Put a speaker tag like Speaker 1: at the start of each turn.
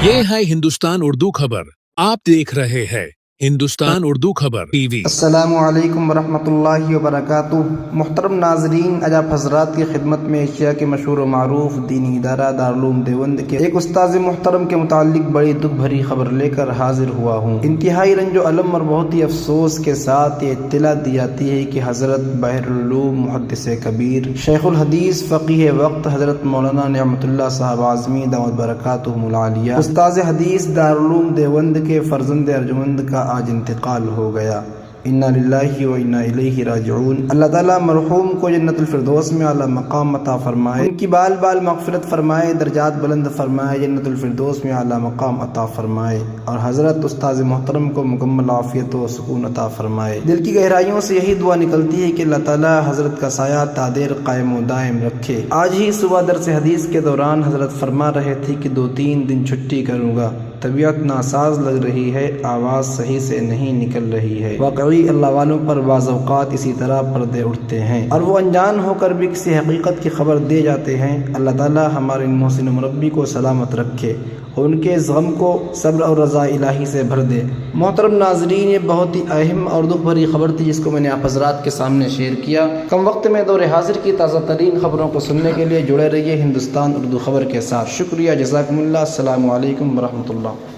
Speaker 1: ये है हिंदुस्तान उर्दू खबर। आप देख रहे हैं हिंदुस्तान उर्दू खबर टीवी।
Speaker 2: अस्सलामु अलैकुम वरहमतुल्लाहि वबरकातुहू। मुहतरम नाजरीन, आज आप हजरात की खिदमत में एशिया के मशहूर व मारूफ दीनी इदारा दारुल उलूम देवबंद के एक उस्ताद मुहतरम के मुतालिक बड़ी दुख भरी खबर लेकर हाजिर हुआ हूँ। इंतहाई रंजो अलम और बहुत ही अफसोस के साथ ये इत्तला दी जाती है कि हजरत बहरुल उलूम मुहद्दिस कबीर शेखुल हदीस फ़क़ीह वक्त हजरत मौलाना निअमतुल्लाह साहब आज़मी दामद बरकातुहुमुल आलिया उस्ताद हदीस दारुल उलूम देवबंद के फर्जंद अर्जुमंद का आज इंतकाल हो गया। इन्ना लिल्लाहि व इन्ना इलैहि राजिऊन। अल्लाह ताला मरहूम को जन्नतुल फिरदौस में आला मकाम अता फरमाए, उनकी बाल बाल मग़फ़िरत फरमाए, दर्जात बुलंद फरमाए, जन्नतुल फिरदौस में आला मकाम अता फरमाए और हज़रत उस्ताद मोहतरम को मुकम्मल आफ़ियत व सुकून अता फरमाए। दिल की गहराइयों से यही दुआ निकलती है कि अल्लाह ताला हज़रत का साया तादेर कायम व दायम रखे। आज ही सुबह दर्स हदीस के दौरान हज़रत फरमा रहे थे कि 2-3 दिन छुट्टी करूँगा, तबीयत नासाज लग रही है, आवाज़ सही से नहीं निकल रही है। वाकई अल्लाह वालों पर बाज़ औक़ात इसी तरह पर्दे उठते हैं और वो अनजान होकर भी किसी हकीकत की खबर दे जाते हैं। अल्लाह ताला हमारे मोहसिन मुरब्बी को सलामत रखे और उनके इस गम को सब्र और रज़ा इलाही से भर दे। मोहतरम नाजरीन, ये बहुत ही अहम और दुख भरी खबर थी जिसको मैंने आप हज़रात के सामने शेयर किया। कम वक्त में दौर हाजिर की ताज़ा तरीन खबरों को सुनने के लिए जुड़े रहिए हिंदुस्तान उर्दू खबर के साथ। शुक्रिया, जज़ाकुमुल्लाह। अस्सलामु अलैकुम वरहमतुल्लाह।